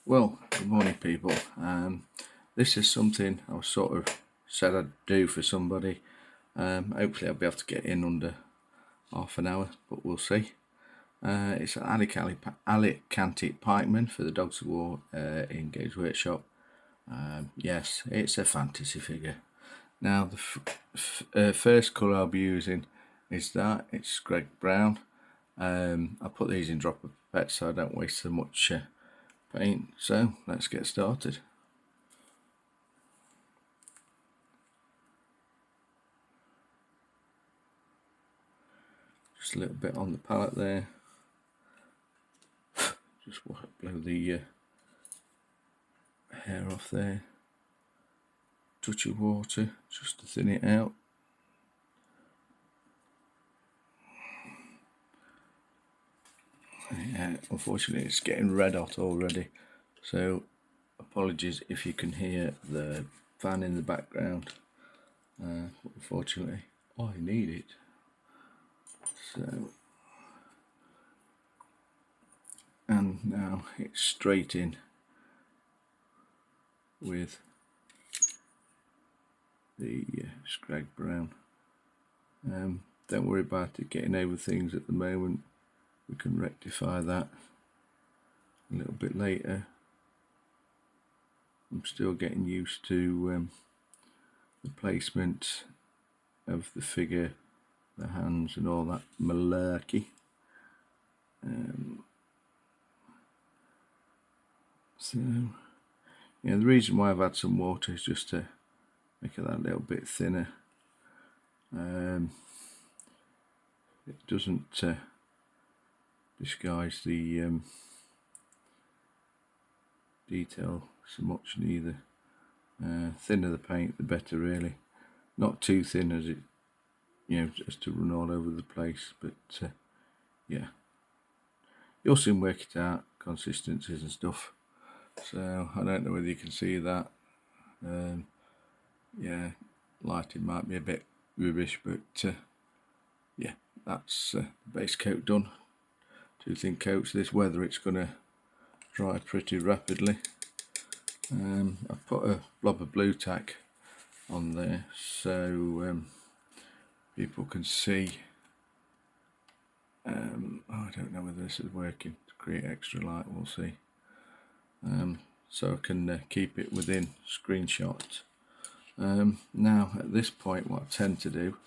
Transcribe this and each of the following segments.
Well, good morning, people. This is something I was sort of said I'd do for somebody. Hopefully, I'll be able to get in under half an hour, but we'll see. It's an Alacanti pikeman for the Dogs of War in Games Workshop. Yes, it's a fantasy figure. Now, the first colour I'll be using is that. It's Greg Brown. I put these in drop of pet so I don't waste so much paint. So let's get started. Just a little bit on the palette there. Just blow the hair off there. Touch of water just to thin it out. Yeah, unfortunately it's getting red hot already, so apologies if you can hear the fan in the background. Unfortunately I need it. So, and now it's straight in with the Scrag Brown. Don't worry about it getting over things at the moment. We can rectify that a little bit later. I'm still getting used to the placement of the figure, the hands and all that malarkey. So yeah, the reason why I've had some water is just to make it that little bit thinner. It doesn't disguise the detail so much neither. Thinner the paint the better, really. Not too thin as it, just to run all over the place, but yeah, you'll soon work it out, consistencies and stuff. So I don't know whether you can see that. Yeah, lighting might be a bit rubbish, but yeah, that's the base coat done. 2 thin coats. This weather, it's going to dry pretty rapidly. I've put a blob of blue tack on there so people can see. I don't know whether this is working to create extra light, we'll see. So I can keep it within screenshot. Now at this point what I tend to do,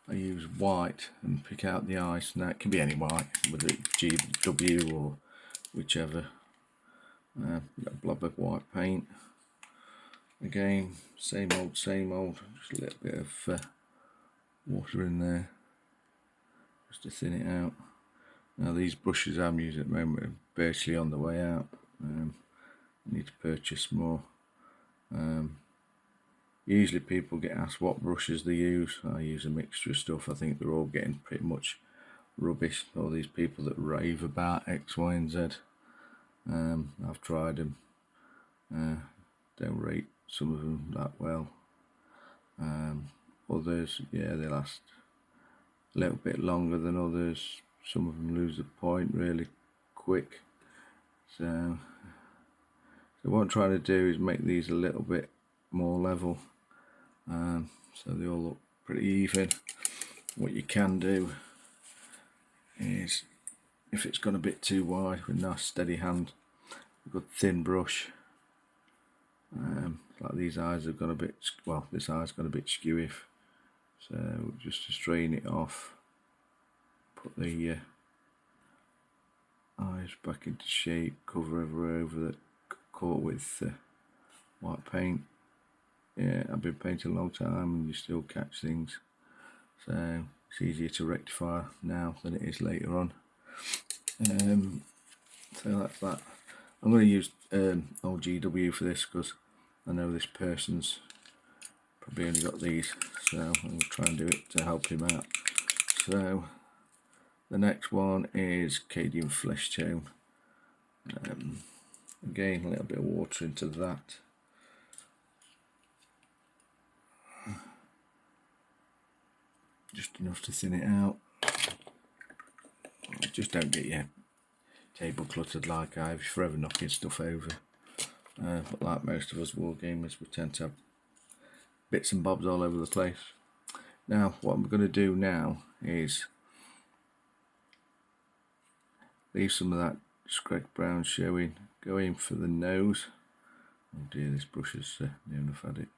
I use white and pick out the eyes. Now it can be any white, whether it's GW or whichever. Got a blob of white paint. Again, same old, just a little bit of water in there just to thin it out. Now these brushes I'm using at the moment are virtually on the way out. I need to purchase more. Usually people get asked what brushes they use. I use a mixture of stuff. I think they're all getting pretty much rubbish. All these people that rave about X, Y and Z. I've tried them. Don't rate some of them that well. Others, yeah, they last a little bit longer than others. Some of them lose the point really quick. So what I'm trying to do is make these a little bit more level, so they all look pretty even. What you can do is, if it's gone a bit too wide, with a nice steady hand, a good thin brush, like these eyes have gone a bit, well, this eye's gone a bit skewy, so just to straighten it off, put the eyes back into shape, cover everywhere over that caught with white paint. Yeah, I've been painting a long time and you still catch things, so it's easier to rectify now than it is later on. So that's that. I'm going to use old GW for this because I know this person's probably only got these, so I'm going to try and do it to help him out. So the next one is Cadian Flesh Tone. Again, a little bit of water into that. Just enough to thin it out. Just don't get your table cluttered like I have, you're forever knocking stuff over. But like most of us wargamers, we tend to have bits and bobs all over the place. Now, what I'm going to do now is leave some of that Scrag brown showing, go in for the nose. Oh dear, this brush has near enough had it.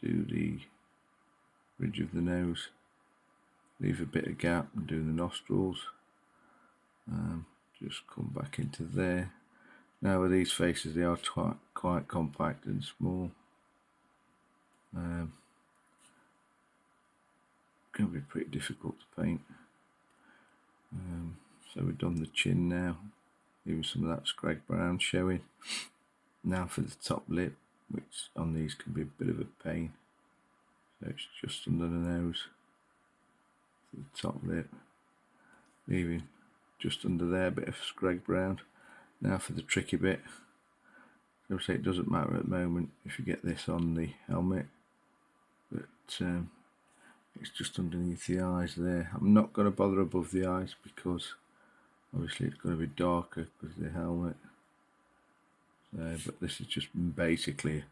Do the ridge of the nose, leave a bit of gap and do the nostrils. Just come back into there. Now with these faces, they are quite compact and small. Can be pretty difficult to paint. So we've done the chin now, leaving some of that Scrag brown showing. Now for the top lip, which on these can be a bit of a pain. So it's just under the nose, to the top lip, leaving just under there a bit of Scrag brown. Now for the tricky bit. So I say it doesn't matter at the moment if you get this on the helmet, but it's just underneath the eyes there. I'm not going to bother above the eyes because obviously it's going to be darker because of the helmet. But this is just basically a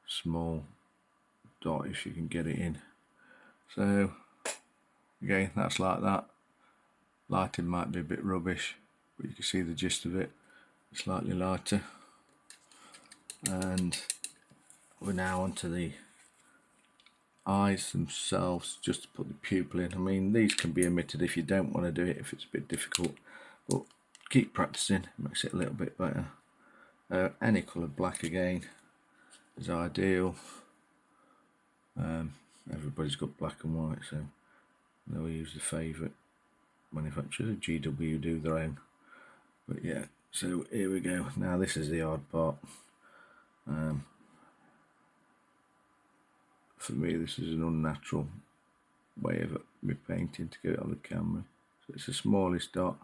small dot if you can get it in. So again, that's like that. Lighting might be a bit rubbish, but you can see the gist of it. It's slightly lighter. And we're now onto the eyes themselves, just to put the pupil in. I mean, these can be omitted if you don't want to do it, if it's a bit difficult, but keep practicing, it makes it a little bit better. Any colour black again is ideal. Everybody's got black and white, so they'll use the favourite manufacturers. GW do their own. But yeah, so here we go. Now this is the hard part. For me, this is an unnatural way of me painting to get it on the camera. So it's the smallest dot.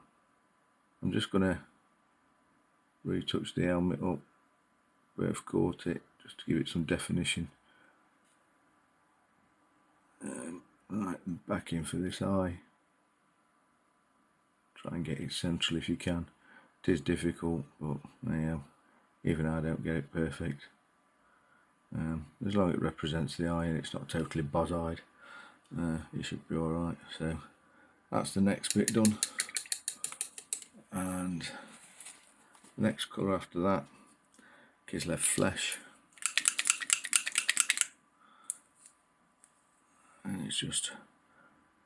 I'm just going to retouch the helmet up where I've caught it, just to give it some definition. Right, and back in for this eye. Try and get it central if you can. It is difficult, but yeah, even I don't get it perfect. As long as it represents the eye and it's not totally boz-eyed, you should be alright. So that's the next bit done, and the next colour after that is left flesh, and it's just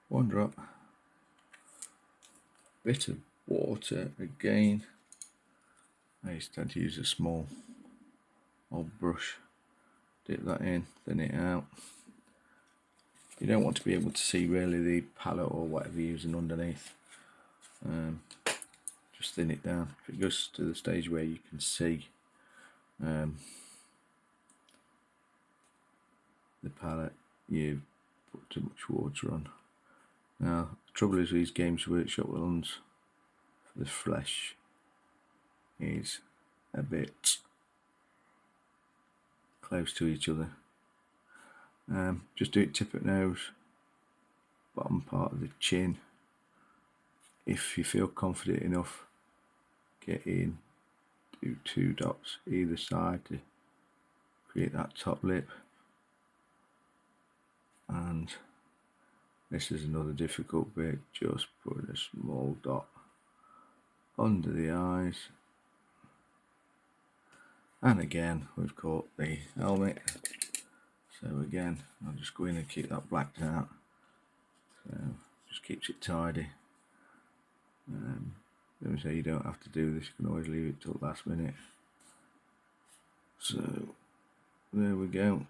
one drop, bit of water again. I used to tend to use a small old brush, dip that in, thin it out. You don't want to be able to see really the palette or whatever you're using underneath. Just thin it down. If it goes to the stage where you can see the palette, you put too much water on. Now the trouble is these Games Workshop ones for the flesh is a bit close to each other. Just do it tip of nose, bottom part of the chin. If you feel confident enough, get in, do 2 dots either side to create that top lip. And this is another difficult bit, just put a small dot under the eyes. And again, we've caught the helmet. So again, I'll just go in and keep that blacked out. So just keeps it tidy. Let me say, you don't have to do this, you can always leave it till last minute. So there we go,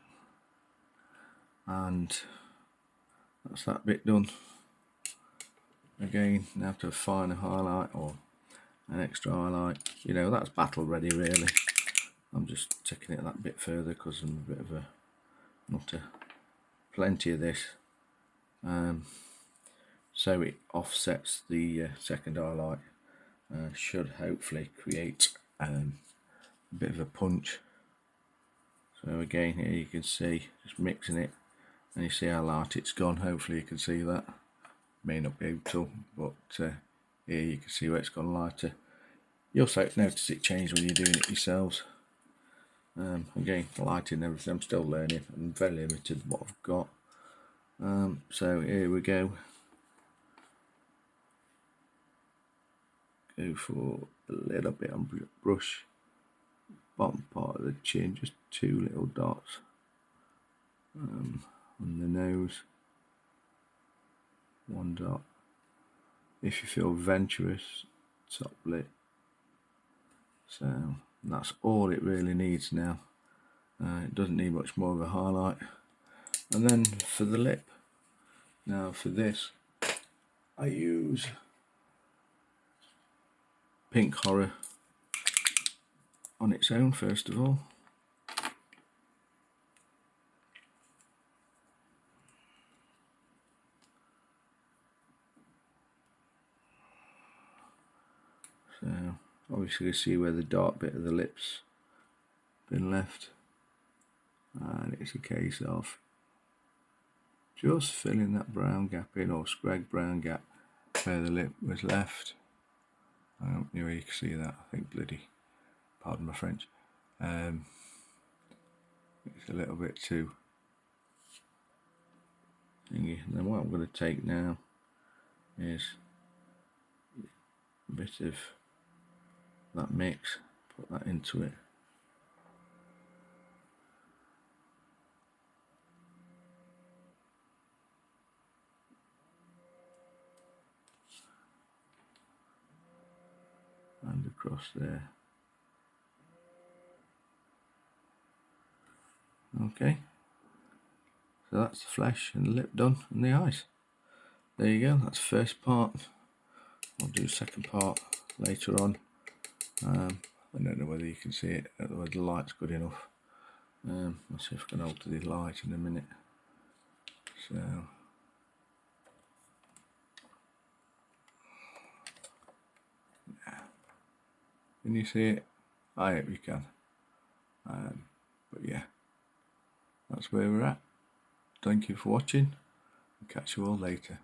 and that's that bit done. Again, now to a finer highlight or an extra highlight, you know, that's battle ready really. I'm just taking it that bit further because I'm a bit of a nutter. Plenty of this, so it offsets the second highlight. Should hopefully create a bit of a punch. So again, here you can see, just mixing it, and you see how light it's gone. Hopefully you can see that. May not be able to, but here you can see where it's gone lighter. You also notice it changed when you're doing it yourselves. Again, lighting and everything, I'm still learning. I'm very limited what I've got. So here we go. Go for a little bit on brush, bottom part of the chin, just 2 little dots on the nose, 1 dot. If you feel venturous, top lip. So that's all it really needs now. It doesn't need much more of a highlight. And then for the lip, now for this, I use Pink Horror on its own first of all. So obviously you see where the dark bit of the lips been left, and it's a case of just filling that brown gap in, or scrag brown gap where the lip was left. I don't know where you can see that. I think pardon my French, it's a little bit too thingy. And then what I'm going to take now is a bit of that mix, put that into it. And across there. Okay, so that's the flesh and the lip done, and the eyes. There you go, that's the first part. I'll do the second part later on. I don't know whether you can see it, whether the light's good enough. I'll see if I can alter the light in a minute. So can you see it? I hope you can. But yeah, that's where we're at. Thank you for watching. I'll catch you all later.